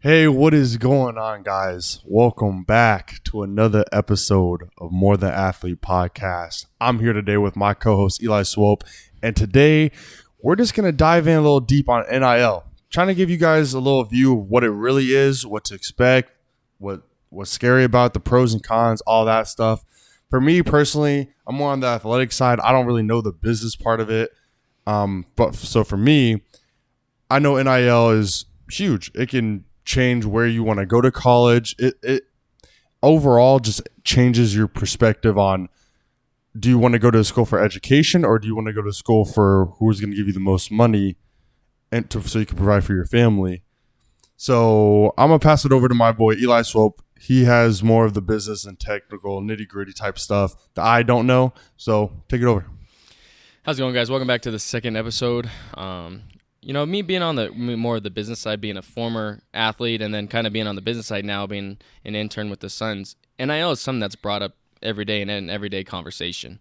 Hey, what is going on, guys? Welcome back to another episode of More Than Athlete Podcast. I'm here today with my co-host Eli Swope, and today we're just going to dive in a little deep on NIL, trying to give you guys a little view of what it really is, what to expect, what's scary about the pros and cons, all that stuff. For me personally, I'm more on the athletic side. I don't really know the business part of it, but so for me, I know NIL is huge. It can change where you want to go to college. It overall just changes your perspective on, do you want to go to school for education or do you want to go to school for who's going to give you the most money and so you can provide for your family. So I'm going to pass it over to my boy Eli Swope. He has more of the business and technical nitty gritty type stuff that I don't know. So take it over. How's it going, guys? Welcome back to the second episode. Me being on the more of the business side, being a former athlete, and then kind of being on the business side now, being an intern with the Suns, NIL is something that's brought up every day in an everyday conversation,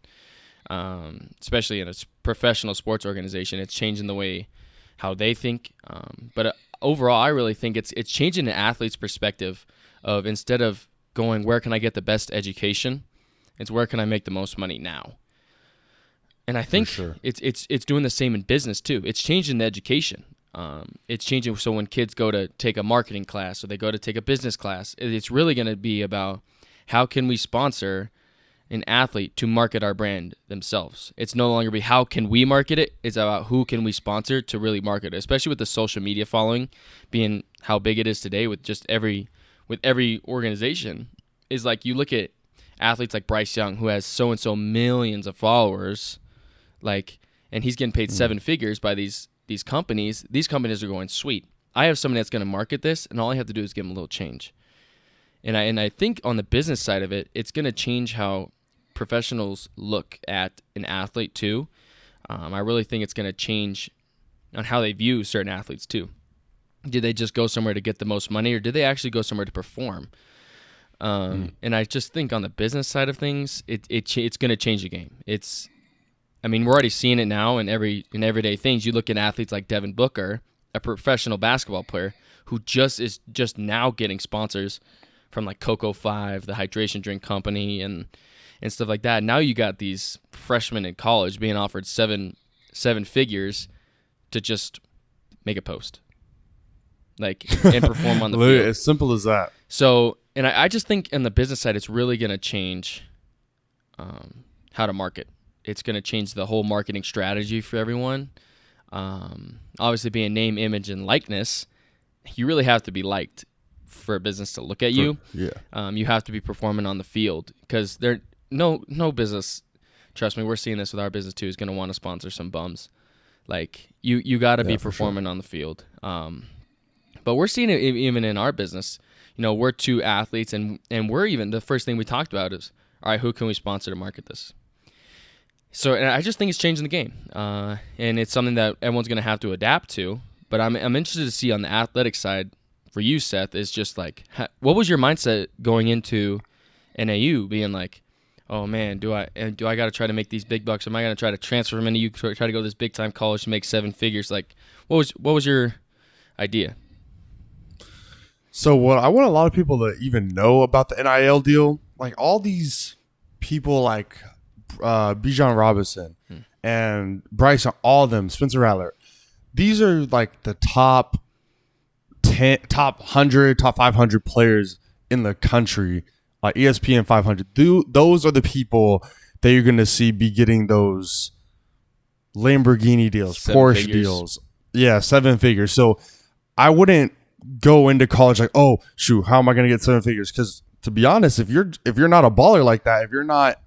especially in a professional sports organization. It's changing the way how they think. But overall, I really think it's changing the athlete's perspective of, instead of going, where can I get the best education, it's where can I make the most money now. And I think it's doing the same in business too. It's changing the education. It's changing so when kids go to take a marketing class or they go to take a business class, it's really going to be about how can we sponsor an athlete to market our brand themselves. It's no longer be how can we market it. It's about who can we sponsor to really market it, especially with the social media following being how big it is today with just every organization. Is like you look at athletes like Bryce Young, who has so-and-so millions of followers, and he's getting paid seven figures by these companies. These companies are going, sweet, I have somebody that's going to market this, and all I have to do is give them a little change. And I think on the business side of it, it's going to change how professionals look at an athlete too. I really think it's going to change on how they view certain athletes too. Did they just go somewhere to get the most money, or did they actually go somewhere to perform? And I just think on the business side of things, it's going to change the game. We're already seeing it now in everyday things. You look at athletes like Devin Booker, a professional basketball player who is just now getting sponsors from like Cocoa 5, the hydration drink company, and stuff like that. Now you got these freshmen in college being offered seven figures to just make a post, and perform on the field. As simple as that. So, and I just think on the business side, it's really going to change how to market. It's going to change the whole marketing strategy for everyone. Obviously, being name, image, and likeness, you really have to be liked for a business to look at you. Yeah. You have to be performing on the field, because no business, trust me, we're seeing this with our business too, is going to want to sponsor some bums. You got to be performing on the field. But we're seeing it even in our business. We're two athletes, and we're even, the first thing we talked about is, all right, who can we sponsor to market this? So, and I just think it's changing the game, and it's something that everyone's going to have to adapt to. But I'm interested to see on the athletic side for you, Seth, is just what was your mindset going into NAU, being like, oh man, do I got to try to make these big bucks? Am I going to try to transfer from NAU, try to go to this big time college to make seven figures? What was your idea? So what I want a lot of people to even know about the NIL deal, all these people Bijan Robinson and Bryce, all of them, Spencer Rattler, these are the top 10, top 100, top 500 players in the country, ESPN 500. Those are the people that you're going to see be getting those Lamborghini deals, Porsche deals. Yeah, seven figures. So I wouldn't go into college oh shoot, how am I going to get seven figures? Because to be honest, if you're not a baller like that, if you're not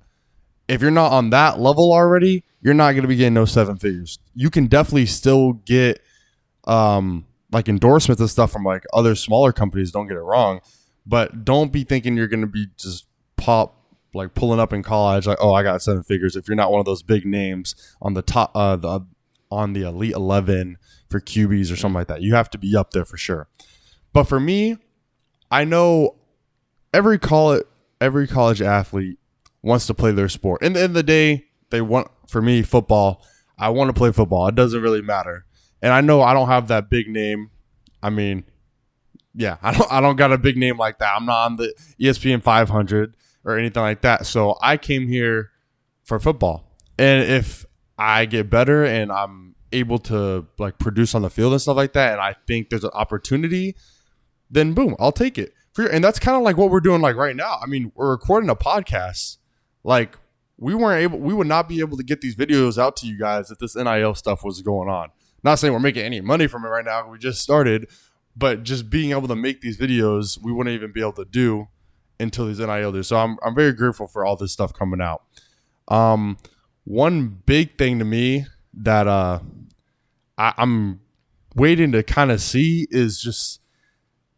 on that level already, you're not going to be getting no seven figures. You can definitely still get endorsements and stuff from other smaller companies. Don't get it wrong, but don't be thinking you're going to be just pulling up in college oh, I got seven figures. If you're not one of those big names on the top, on the Elite 11 for QBs or something like that, you have to be up there for sure. But for me, I know every college athlete wants to play their sport. In the end of the day, they want, for me, football. I want to play football. It doesn't really matter. And I know I don't have that big name. Yeah, I don't got a big name like that. I'm not on the ESPN 500 or anything like that. So I came here for football. And if I get better and I'm able to like produce on the field and stuff like that, and I think there's an opportunity, then boom, I'll take it. And that's kind of like what we're doing like right now. I mean, we're recording a podcast. Like we would not be able to get these videos out to you guys if this NIL stuff was going on. Not saying we're making any money from it right now. We just started. But just being able to make these videos, we wouldn't even be able to do until these NIL do. So I'm very grateful for all this stuff coming out. One big thing to me that I'm waiting to kind of see is just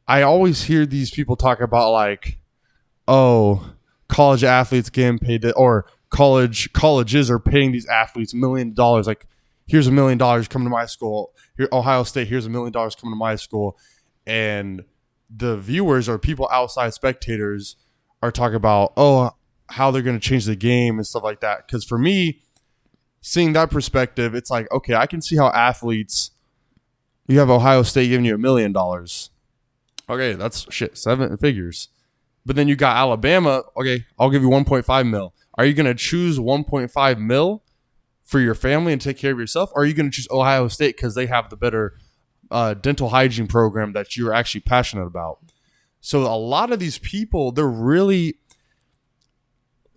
I always hear these people talk about like, oh, college athletes getting paid or colleges are paying these athletes $1 million. Like, here's $1 million coming to my school. Here, Ohio State, here's $1 million coming to my school. And the viewers or people outside spectators are talking about, oh, how they're going to change the game and stuff like that. Because for me, seeing that perspective, it's like, okay, I can see how athletes, you have Ohio State giving you $1 million. Okay, that's shit, 7 figures. But then you got Alabama. Okay, I'll give you 1.5 mil. Are you going to choose 1.5 mil for your family and take care of yourself? Or are you going to choose Ohio State because they have the better dental hygiene program that you're actually passionate about? So a lot of these people, they're really,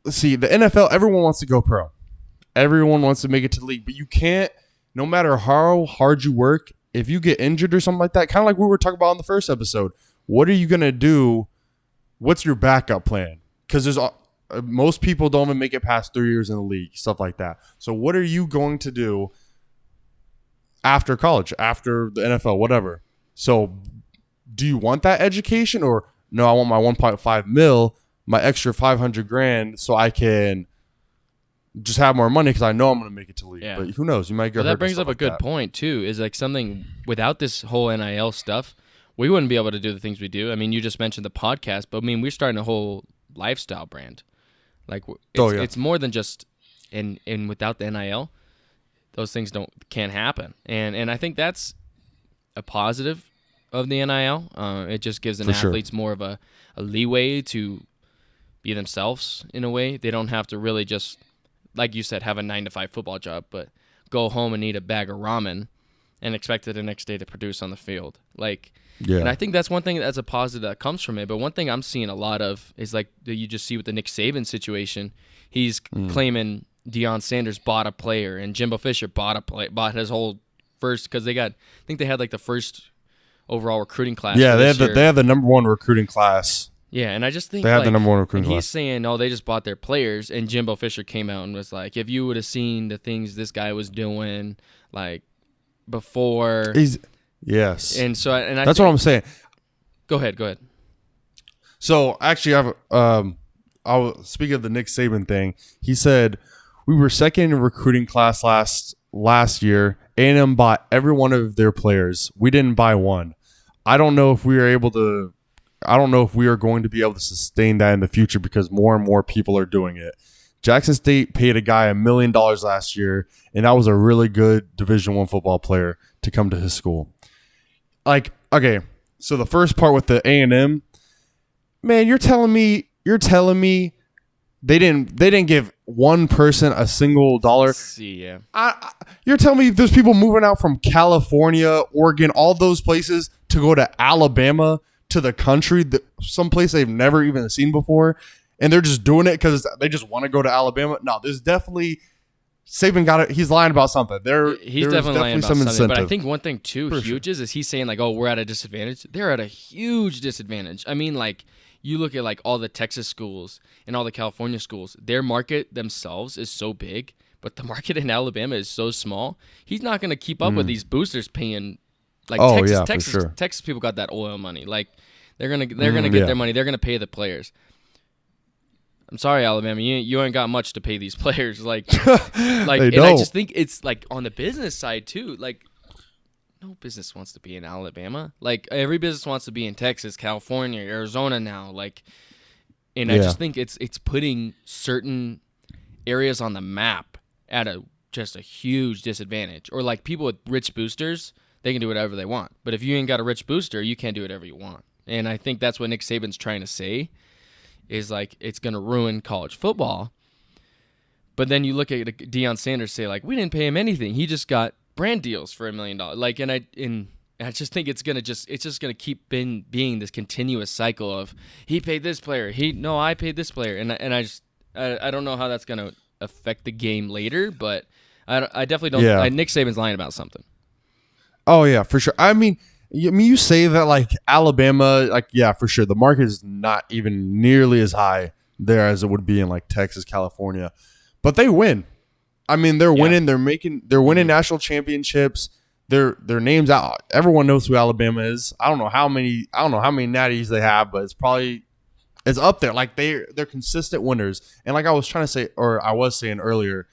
see, the NFL, everyone wants to go pro. Everyone wants to make it to the league, but you can't, no matter how hard you work, if you get injured or something like that, kind of like we were talking about in the first episode, what are you going to do? What's your backup plan? Because there's most people don't even make it past 3 years in the league, stuff like that. So what are you going to do after college, after the NFL, whatever? So do you want that education, or no, I want my 1.5 mil, my extra 500 grand so I can just have more money because I know I'm going to make it to league. Yeah. But who knows? You might get hurt. That brings up a good point too, is like something without this whole NIL stuff, we wouldn't be able to do the things we do. I mean, you just mentioned the podcast, but I mean, we're starting a whole lifestyle brand. Like it's more than just and without the NIL, those things can't happen. And I think that's a positive of the NIL. It just gives the athletes more of a leeway to be themselves in a way. They don't have to really just, like you said, have a 9-to-5 football job, but go home and eat a bag of ramen and expect it the next day to produce on the field. And I think that's one thing that's a positive that comes from it. But one thing I'm seeing a lot of is like you just see with the Nick Saban situation. He's claiming Deion Sanders bought a player and Jimbo Fisher bought his whole first, because I think they had like the first overall recruiting class. Yeah, they have the number one recruiting class. Yeah, and I just think they have the number one recruiting class. He's saying, oh, they just bought their players, and Jimbo Fisher came out and was like, if you would have seen the things this guy was doing, like before. Yes. And so, that's what I'm saying. Go ahead. So actually, speaking of the Nick Saban thing, he said we were second in recruiting class last year. A&M bought every one of their players. We didn't buy one. I don't know if we are going to be able to sustain that in the future because more and more people are doing it. Jackson State paid a guy $1 million last year, and that was a really good Division I football player to come to his school. Like, okay, so the first part with the A&M, man, you're telling me they didn't give one person a single dollar. See, yeah. You're telling me there's people moving out from California, Oregon, all those places to go to Alabama, to the country, someplace they've never even seen before, and they're just doing it because they just want to go to Alabama? No, there's definitely Saban got it. He's lying about something. He's definitely lying about something. Incentive. But I think one thing too huge is he's saying like, oh, we're at a disadvantage. They're at a huge disadvantage. I mean, like you look at like all the Texas schools and all the California schools, their market themselves is so big, but the market in Alabama is so small. He's not going to keep up with these boosters paying. Like Texas people got that oil money. Like they're gonna get their money. They're gonna pay the players. I'm sorry, Alabama, you ain't got much to pay these players. I just think it's like on the business side too. Like no business wants to be in Alabama. Like every business wants to be in Texas, California, Arizona now. Like, and I just think it's putting certain areas on the map at just a huge disadvantage. Or like people with rich boosters. They can do whatever they want. But if you ain't got a rich booster, you can't do whatever you want. And I think that's what Nick Saban's trying to say is like it's going to ruin college football. But then you look at Deion Sanders say like we didn't pay him anything. He just got brand deals for $1 million. Like and I just think it's just gonna keep being this continuous cycle of he paid this player, I paid this player, and I don't know how that's gonna affect the game later, but I definitely don't. Yeah. Nick Saban's lying about something. Oh yeah, for sure. I mean, you say that like Alabama, like yeah, for sure. The market is not even nearly as high there as it would be in like Texas, California, but they win. I mean, they're winning. They're winning national championships. Their names out. Everyone knows who Alabama is. I don't know how many natties they have, but it's up there. Like they're consistent winners. And like I was saying earlier,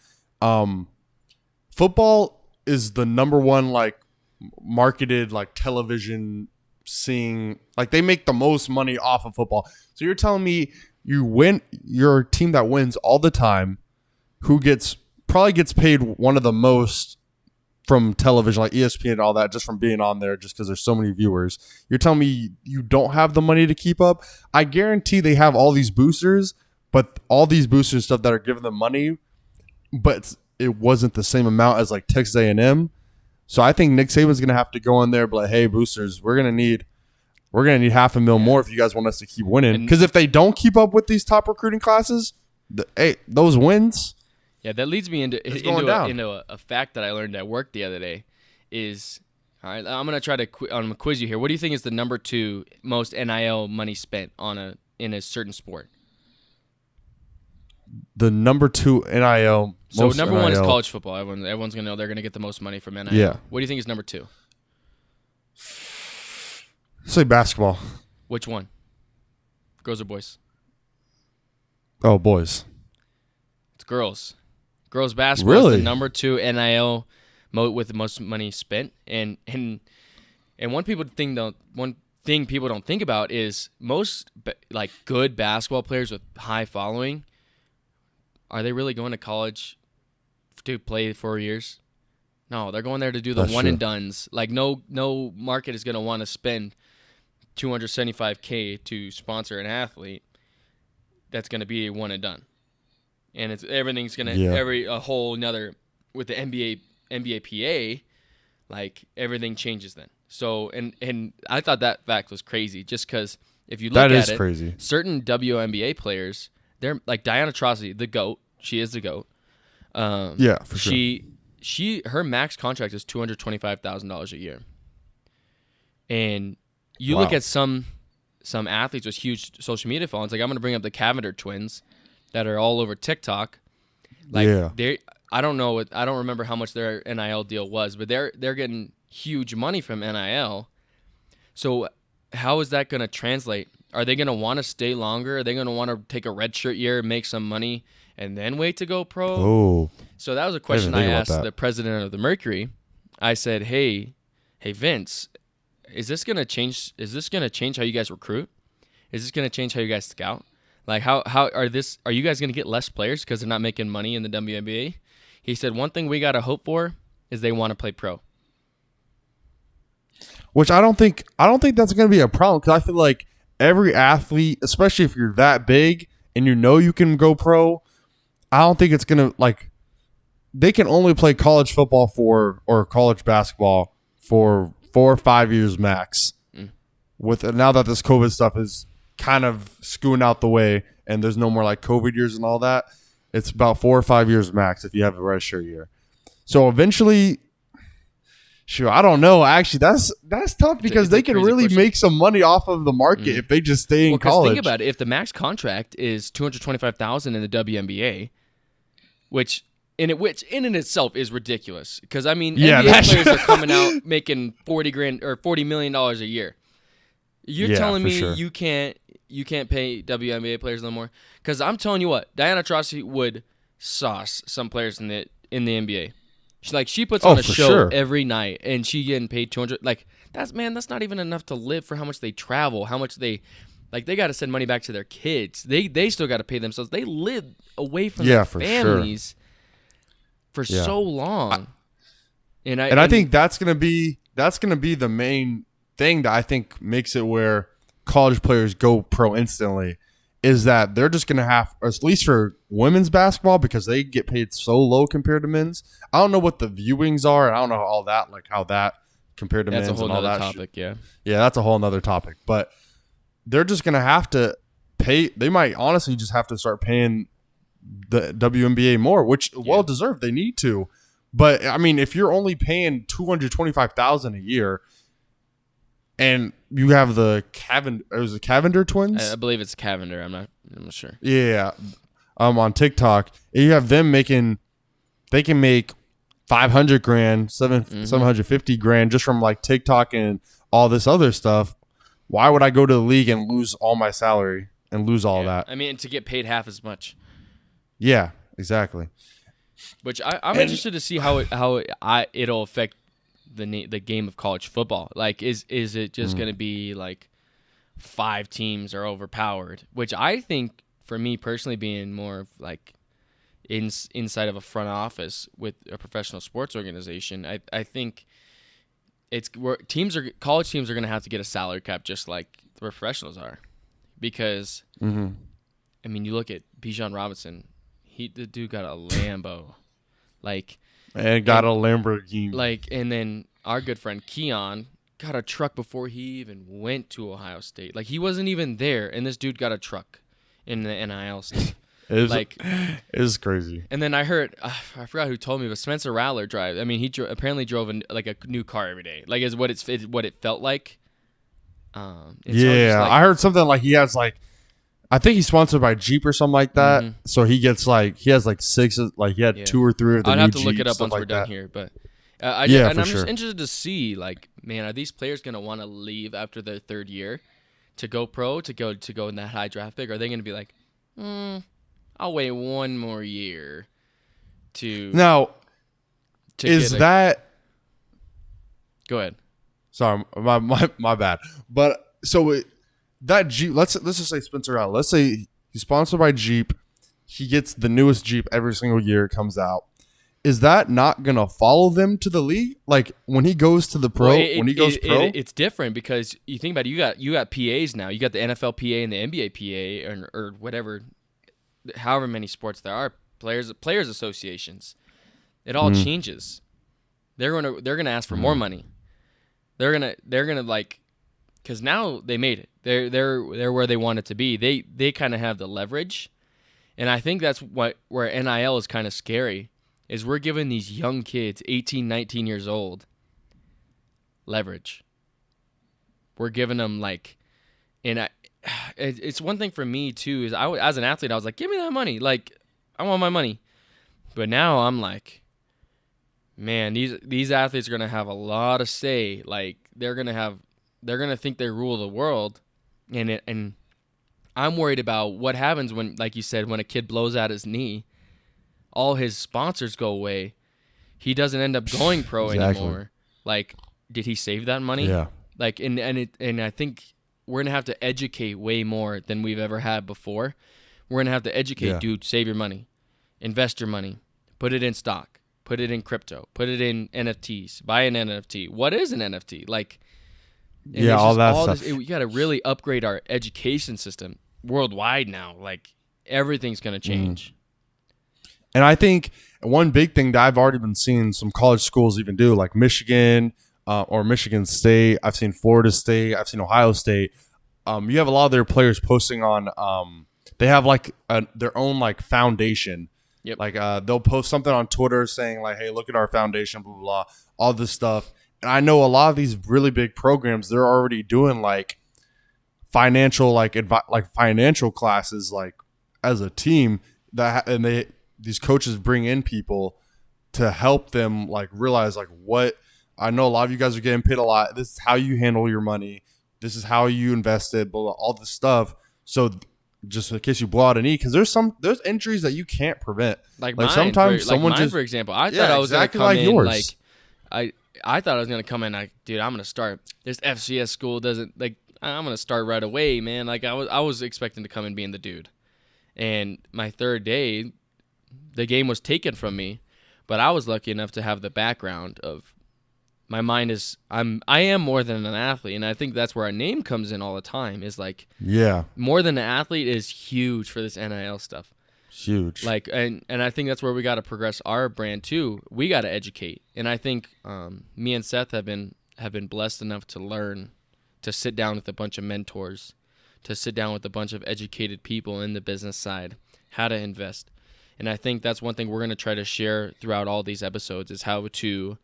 football is the number one like marketed like television seeing. Like they make the most money off of football. So you're telling me you're a team that wins all the time, who probably gets paid one of the most from television, like ESPN and all that, just from being on there, just because there's so many viewers. You're telling me you don't have the money to keep up? I guarantee they have all these boosters, but all these boosters stuff that are giving them money, but it wasn't the same amount as like Texas A&M. So I think Nick Saban's gonna have to go in there, but like, hey, boosters, we're gonna need $500,000 more if you guys want us to keep winning. Because if they don't keep up with these top recruiting classes, those wins. Yeah, that leads me into a fact that I learned at work the other day. Is all right. I'm gonna try to quiz you here. What do you think is the number 2 most NIL money spent in a certain sport? The number 2 NIL. So number 1 is college football. Everyone's gonna know they're gonna get the most money from NIL. Yeah. What do you think is number 2? Say basketball. Which one? Girls or boys? Oh, boys. It's girls. Girls basketball is the number 2 NIL with the most money spent, and one thing people don't think about is most like good basketball players with high following, are they really going to college to play 4 years? No, they're going there to do the one and dones. Like no market is going to want to spend $275K to sponsor an athlete that's going to be a one and done. And everything's gonna a whole nother with the NBA PA, like everything changes then. So and I thought that fact was crazy, just because if you look at it, crazy. Certain WNBA players, they're like Diana Taurasi, the GOAT. She is the GOAT. Yeah, for sure. Her max contract is $225,000 a year, and you look at some athletes with huge social media followings. Like I'm gonna bring up the Cavender twins that are all over TikTok. Like I don't remember how much their NIL deal was, but they're getting huge money from NIL. So how is that going to translate? Are they going to want to stay longer? Are they going to want to take a redshirt year, make some money, and then wait to go pro? Oh. So that was a question I asked the president of the Mercury. I said, "Hey Vince, is this going to change how you guys recruit? Is this going to change how you guys scout? Like how are you guys going to get less players because they're not making money in the WNBA?" He said, "One thing we got to hope for is they want to play pro." Which I don't think that's going to be a problem, because I feel like every athlete, especially if you're that big and you can go pro, I don't think it's going to, like, they can only play college football or college basketball for 4 or 5 years max. With now that this COVID stuff is kind of scooting out the way and there's no more like COVID years and all that, it's about 4 or 5 years max if you have a redshirt year. So eventually, I don't know. Actually, that's tough, because they can really make some money off of the market if they just stay in college. Think about it. If the max contract is $225,000 in the WNBA, which in itself is ridiculous, because I mean, NBA players are coming out making $40,000 or $40 million a year. You're telling me you can't pay WNBA players no more? Because I'm telling you what, Diana Taurasi would sauce some players in the NBA. She puts on a show every night, and she getting paid $200. Like that's not even enough to live for how much they travel, how much they got to send money back to their kids. They still got to pay themselves. They live away from their families for so long. And I think that's gonna be the main thing that I think makes it where college players go pro instantly is that they're just going to have, or at least for women's basketball, because they get paid so low compared to men's. I don't know what the viewings are. And I don't know all that, like how that compared to That's men's a whole and all nother that. topic, yeah. Yeah, that's a whole nother topic. But they're just going to have to pay. They might honestly just have to start paying the WNBA more, which well deserved. They need to. But I mean, if you're only paying $225,000 a year, and you have the Cavender twins. I believe it's Cavender. I'm not sure. Yeah, on TikTok, you have them making. They can make $500,000, $750,000 just from like TikTok and all this other stuff. Why would I go to the league and lose all my salary and lose all that? I mean, to get paid half as much. Yeah, exactly. Which I'm interested to see how it'll affect the game of college football. Like, is it just going to be like 5 teams are overpowered? Which I think, for me personally, being more of like inside of a front office with a professional sports organization, I think college teams are going to have to get a salary cap just like the professionals are, because I mean, you look at Bijan Robinson, the dude got a Lambo, and got a Lamborghini, and then our good friend Keon got a truck before he even went to Ohio State. Like, he wasn't even there, and this dude got a truck in the NIL stuff. It was crazy. And then I heard, I forgot who told me, but Spencer Rattler drives. I mean, he apparently drove a new car every day. Like, is what what it felt like. Yeah, I heard something like he has like, I think he's sponsored by Jeep or something like that. Mm-hmm. So he gets he has like 6, like he had 2 or 3 of the new Jeeps. I'd have to look it up once we're done here, but I'm just interested to see, like, man, are these players going to want to leave after their 3rd year to go pro, to go in that high draft pick? Are they going to be like, I'll wait 1 more year to now? Is that? Go ahead. Sorry, my bad. But so that Jeep, let's just say Spencer out. Let's say he's sponsored by Jeep. He gets the newest Jeep every single year it comes out. Is that not gonna follow them to the league? Like, when he goes to the pro, it's different, because you think about it. You got PAs now. You got the NFL PA and the NBA PA, or whatever, however many sports there are, players associations. It all changes. They're gonna ask for more money. They're gonna like, because now they made it. They're where they want it to be. They kind of have the leverage, and I think that's where NIL is kind of scary. Is we're giving these young kids, 18, 19 years old, leverage. We're giving them it's one thing for me too, is as an athlete, I was like, give me that money. Like, I want my money. But now I'm like, man, these athletes are going to have a lot of say. Like, they're going to think they rule the world. And I'm worried about what happens when, like you said, when a kid blows out his knee, all his sponsors go away. He doesn't end up going pro anymore. Like, did he save that money? Yeah. Like, and I think we're gonna have to educate way more than we've ever had before. We're gonna have to educate, dude. Save your money, invest your money, put it in stock, put it in crypto, put it in NFTs. Buy an NFT. What is an NFT? Like, all that stuff. We got to really upgrade our education system worldwide now. Like, everything's gonna change. And I think one big thing that I've already been seeing some college schools even do, like Michigan or Michigan State. I've seen Florida State. I've seen Ohio State. You have a lot of their players posting on. They have like their own like foundation. Yep. Like they'll post something on Twitter saying like, "Hey, look at our foundation," blah blah blah, all this stuff. And I know a lot of these really big programs, they're already doing like financial financial classes like as a team these coaches bring in people to help them like realize like what I know. A lot of you guys are getting paid a lot. This is how you handle your money. This is how you invest it, blah, blah, all this stuff. So just in case you blow out a knee, because there's injuries that you can't prevent. Like sometimes someone for example, I thought I was exactly gonna come in yours. I thought I was gonna come in like, dude, I'm gonna start. This FCS school doesn't like. I'm gonna start right away, man. Like, I was expecting to come in being the dude, and my 3rd day, the game was taken from me, but I was lucky enough to have the background of my mind is I am more than an athlete, and I think that's where our name comes in all the time. Is like Yeah. more than an athlete is huge for this NIL stuff. Huge. Like and I think that's where we got to progress our brand too. We got to educate, and I think me and Seth have been blessed enough to learn, to sit down with a bunch of mentors, to sit down with a bunch of educated people in the business side, how to invest. And I think that's one thing we're going to try to share throughout all these episodes is how to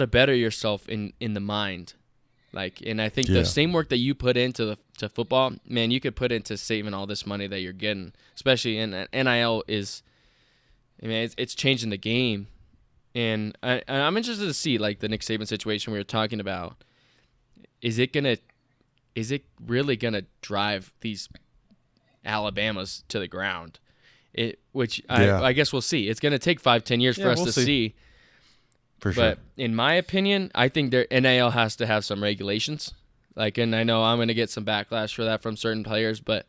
better yourself in the mind. Like, and I think the same work that you put into to football, man, you could put into saving all this money that you're getting, especially in NIL is, I mean, it's changing the game. And I'm interested to see like the Nick Saban situation we were talking about. Is it really gonna drive these Alabamas to the ground? I guess we'll see. It's gonna take 5-10 years for us to see. For sure. But in my opinion, I think their NIL has to have some regulations. Like, and I know I'm gonna get some backlash for that from certain players, but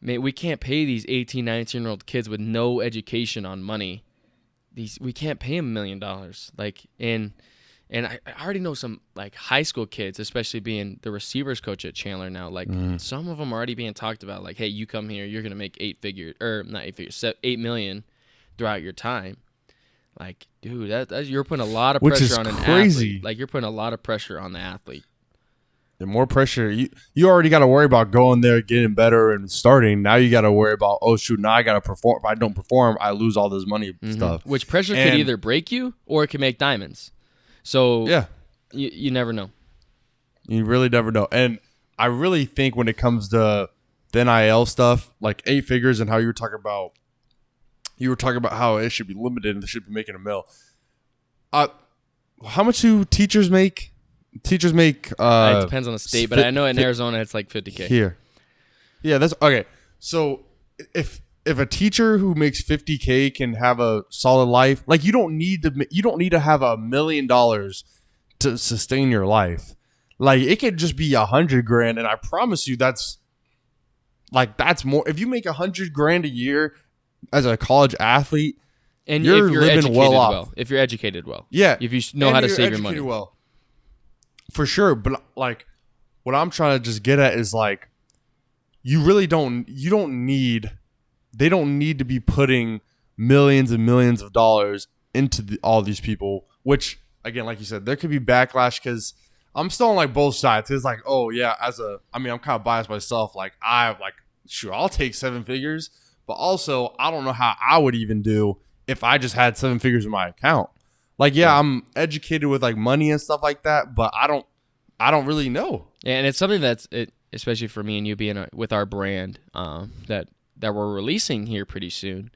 man, we can't pay these 18, 19-year-old kids with no education on money. We can't pay them $1 million. Like, and I already know some like high school kids, especially being the receivers coach at Chandler now. Like some of them are already being talked about. Like, hey, you come here, you're gonna make $8 million throughout your time. Like, dude, you're putting a lot of pressure on an athlete. Like, you're putting a lot of pressure on the athlete. The more pressure, you already got to worry about going there, getting better, and starting. Now you got to worry about, oh, shoot, now I got to perform. If I don't perform, I lose all this money stuff. Which pressure could either break you or it can make diamonds. So, yeah, you never know. You really never know. And I really think when it comes to the NIL stuff, like 8 figures and how you were talking about how it should be limited and they should be making $1 million. How much do teachers make? Teachers make it depends on the state, but I know in Arizona it's like $50K. Here. Yeah, that's okay. So if a teacher who makes $50K can have a solid life, like you don't need to have $1 million to sustain your life. Like it could just be $100,000, and I promise you that's more. If you make $100,000 a year as a college athlete, and you're if you're living educated well off. If you're educated well, yeah. If you know how to save your money, well, for sure. But like, what I'm trying to just get at is like, you really don't. They don't need to be putting millions and millions of dollars into all these people. Which again, like you said, there could be backlash because I'm still on like both sides. It's like, oh yeah, I'm kind of biased myself. Like sure, I'll take 7 figures. But also, I don't know how I would even do if I just had 7 figures in my account. Like, yeah, I'm educated with like money and stuff like that, but I don't really know. Yeah, and it's something especially for me and you being with our brand that we're releasing here pretty soon,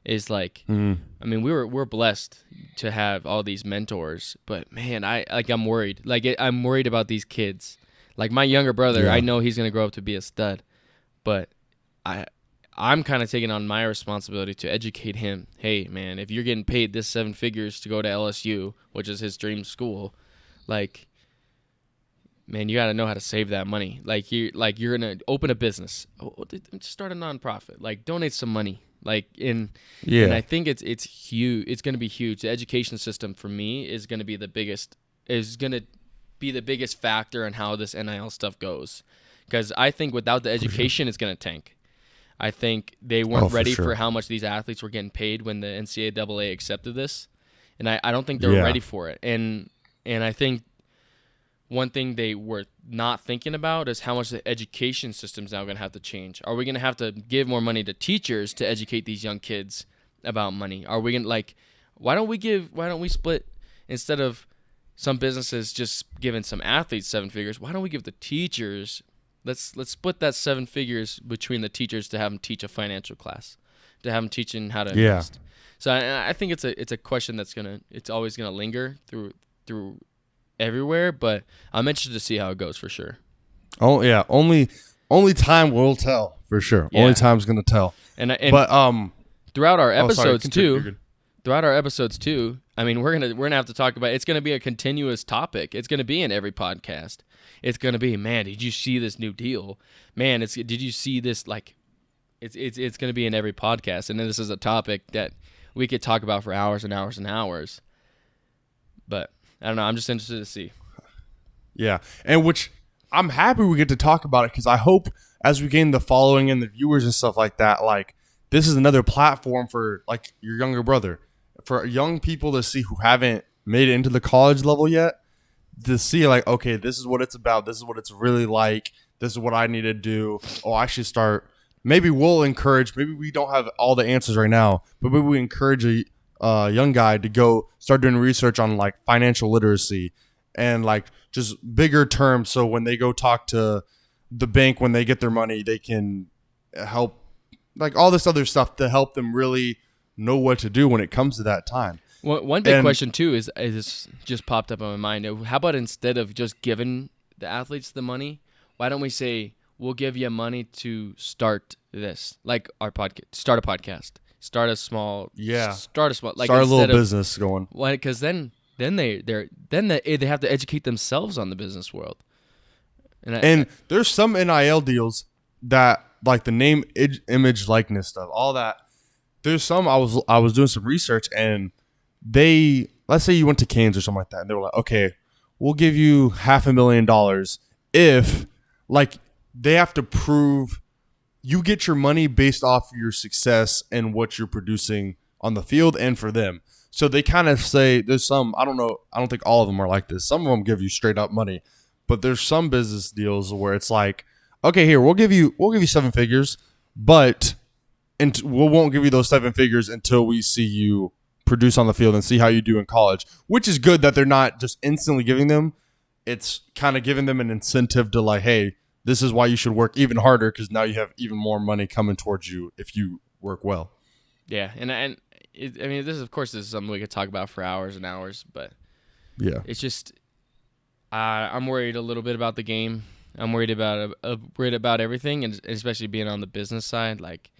is like, I mean, we're blessed to have all these mentors, but man, I'm worried. Like, I'm worried about these kids. Like my younger brother, I know he's gonna grow up to be a stud, but I'm kind of taking on my responsibility to educate him. Hey, man, if you're getting paid this 7 figures to go to LSU, which is his dream school, like, man, you got to know how to save that money. Like, you're going to open a business. Just start a nonprofit. Like, donate some money. Like, and I think it's huge. It's going to be huge. The education system for me is going to be the biggest factor in how this NIL stuff goes. Because I think without the education, it's going to tank. I think they weren't ready for how much these athletes were getting paid when the NCAA accepted this, and I don't think they were ready for it. And I think one thing they were not thinking about is how much the education system is now going to have to change. Are we going to have to give more money to teachers to educate these young kids about money? Are we going to why don't we split, instead of some businesses just giving some athletes 7 figures? Why don't we give the teachers? Let's split that 7 figures between the teachers to have them teach a financial class, to have them teaching how to invest. So I think it's a question it's always gonna linger through everywhere. But I'm interested to see how it goes for sure. Oh yeah, only time will tell for sure. Yeah. Only time's gonna tell. But throughout our episodes too. I mean, we're gonna have to talk about. It's gonna be a continuous topic. It's gonna be in every podcast. It's gonna be, man, did you see this new deal? Man, did you see this? Like, it's gonna be in every podcast, and then this is a topic that we could talk about for hours and hours and hours. But I don't know. I'm just interested to see. Yeah, and which I'm happy we get to talk about it because I hope as we gain the following and the viewers and stuff like that, like this is another platform for like your younger brother, for young people to see who haven't made it into the college level yet, to see like, okay, this is what it's about. This is what it's really like. This is what I need to do. Oh, I should start. Maybe we'll encourage. Maybe we don't have all the answers right now, but maybe we encourage a young guy to go start doing research on like financial literacy and like just bigger terms. So when they go talk to the bank, when they get their money, they can help like all this other stuff to help them really know what to do when it comes to that time. One big question too is just popped up on my mind. How about instead of just giving the athletes the money, why don't we say we'll give you money to start this, like our podcast, start a podcast, start a small like start a little business going. Why? Because then they have to educate themselves on the business world. And there's some NIL deals that like the name, image, likeness stuff, all that. There's some I was doing some research and let's say you went to Canes or something like that, and they were like, okay, we'll give you $500,000 if like they have to prove you get your money based off your success and what you're producing on the field and for them. So they kind of say there's some, I don't know, I don't think all of them are like this. Some of them give you straight up money, but there's some business deals where it's like, okay, here, we'll give you 7 figures, but and we won't give you those 7 figures until we see you produce on the field and see how you do in college, which is good that they're not just instantly giving them. It's kind of giving them an incentive to like, hey, this is why you should work even harder because now you have even more money coming towards you if you work well. Yeah, and I mean, this is something we could talk about for hours and hours, but yeah, it's just I'm worried a little bit about the game. I'm worried about everything, and especially being on the business side. Like,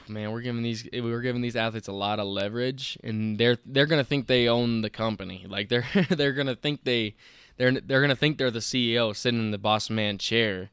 man, we're giving these athletes a lot of leverage, and they're gonna think they own the company. Like they're gonna think they're gonna think they're the CEO sitting in the boss man chair.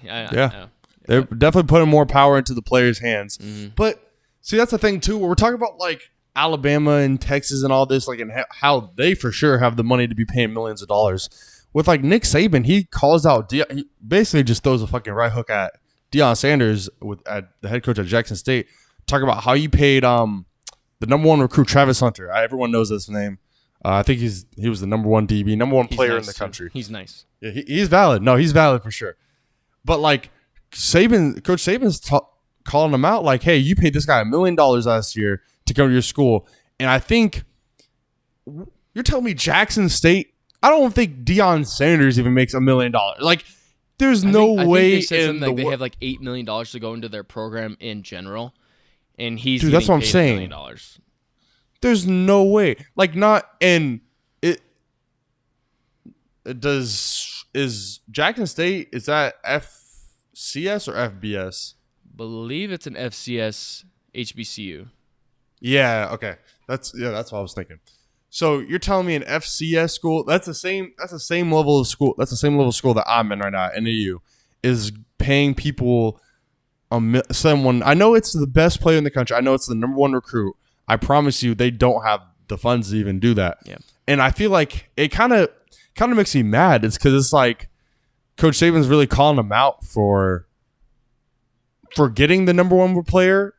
They're definitely putting more power into the players' hands. Mm-hmm. But see, that's the thing too. Where we're talking about like Alabama and Texas and all this, like, and how they for sure have the money to be paying millions of dollars. With like Nick Saban, he calls out, he basically just throws a fucking right hook at Deion Sanders at the head coach at Jackson State, talking about how you paid the number 1 recruit Travis Hunter. Everyone knows this name. I think he was the number 1 DB, number 1 player in the country. He's nice. Yeah, he's valid. No, he's valid for sure. But like Coach Saban's calling him out, like, hey, you paid this guy $1 million last year to come to your school, and I think you're telling me Jackson State. I don't think Deion Sanders even makes $1 million. Like, there's no way they said they have like $8 million to go into their program in general, and he's that's what I'm saying. $1 million. There's no way. Like, not and it does is Jackson State, is that FCS or FBS? Believe it's an FCS HBCU. Yeah. Okay. That's what I was thinking. So you're telling me an FCS school, that's the same level of school. That's the same level of school that I'm in right now at NAU, is paying people someone. I know it's the best player in the country. I know it's the number 1 recruit. I promise you, they don't have the funds to even do that. Yeah. And I feel like it kind of makes me mad. It's because it's like Coach Saban's really calling them out for getting the number 1 player,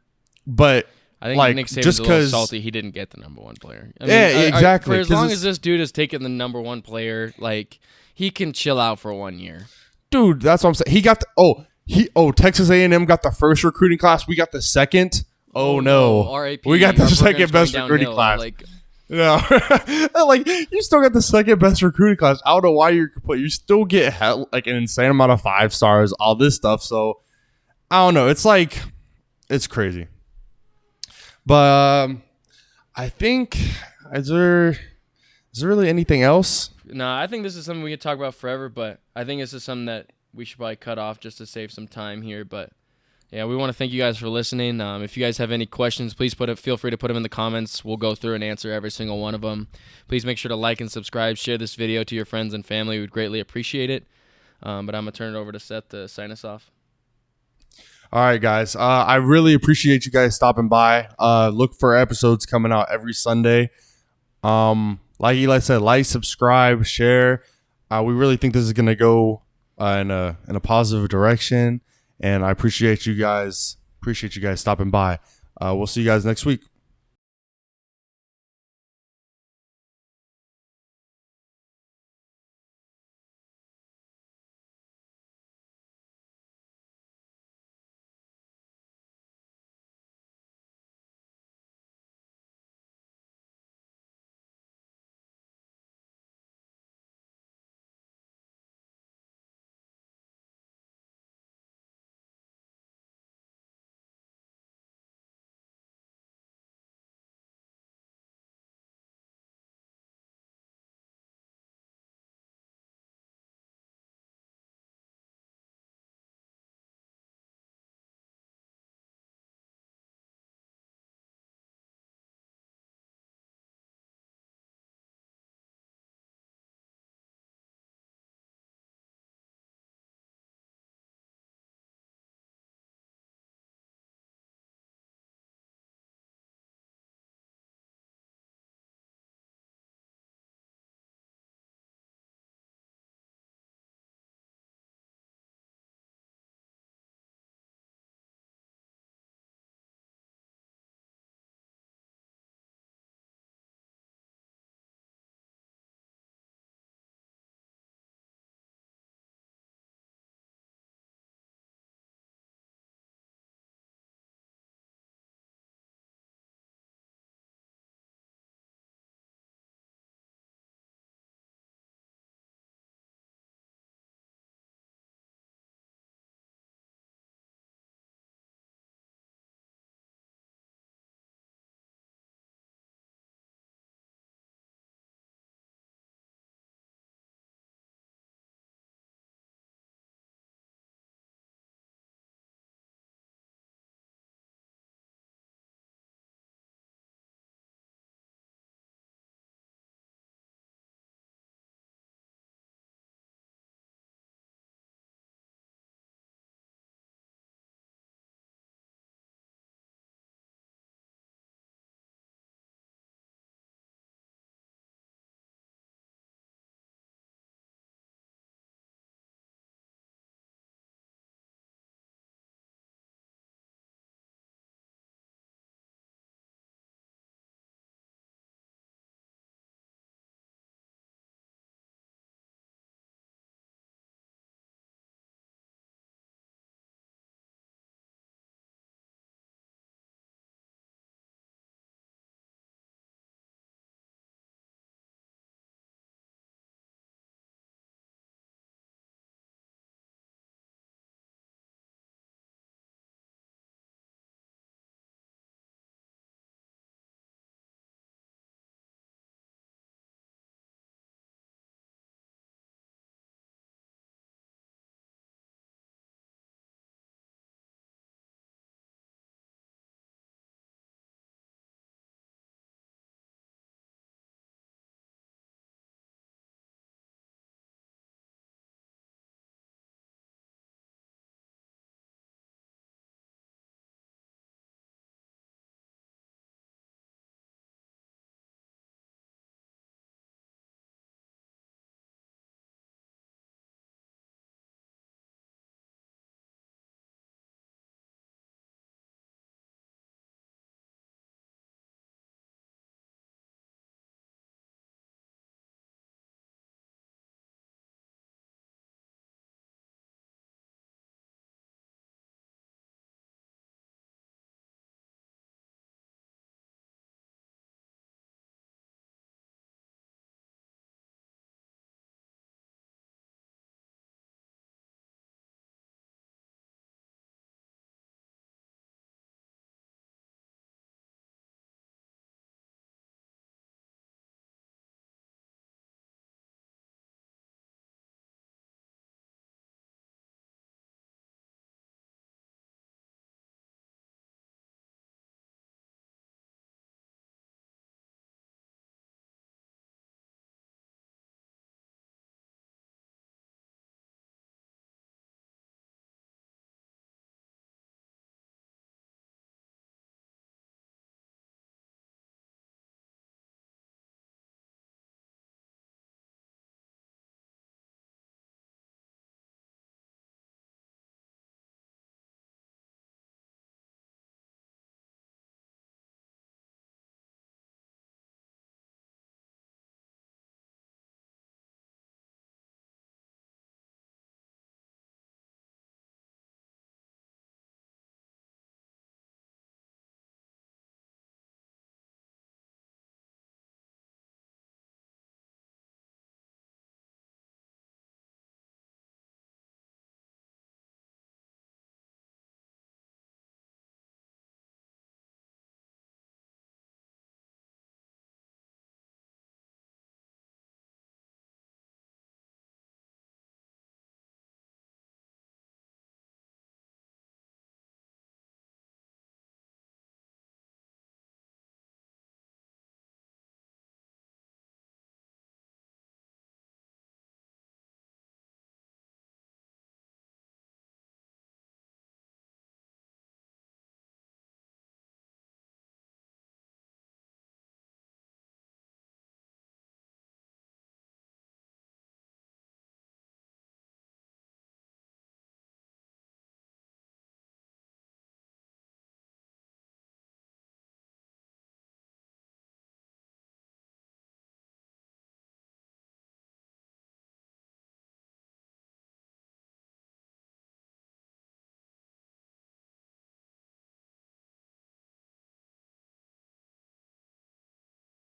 but I think like, Nick Saban's a little salty he didn't get the number 1 player. I mean, exactly. For as long as this dude has taken the number 1 player, like, he can chill out for 1 year. Dude, that's what I'm saying. He got Texas A&M got the first recruiting class. We got the second. Oh no. RAP, we got the second best recruiting class. Like, no. Like, you still got the second best recruiting class. I don't know why you still get like an insane amount of 5 stars, all this stuff. So I don't know. It's like, it's crazy. But I think, is there really anything else? No, I think this is something we could talk about forever, but I think this is something that we should probably cut off just to save some time here. But yeah, we want to thank you guys for listening. If you guys have any questions, please feel free to put them in the comments. We'll go through and answer every single one of them. Please make sure to like and subscribe. Share this video to your friends and family. We'd greatly appreciate it. But I'm going to turn it over to Seth to sign us off. All right, guys. I really appreciate you guys stopping by. Look for episodes coming out every Sunday. Like Eli said, like, subscribe, share. We really think this is going to go in a positive direction, and I appreciate you guys. Appreciate you guys stopping by. We'll see you guys next week.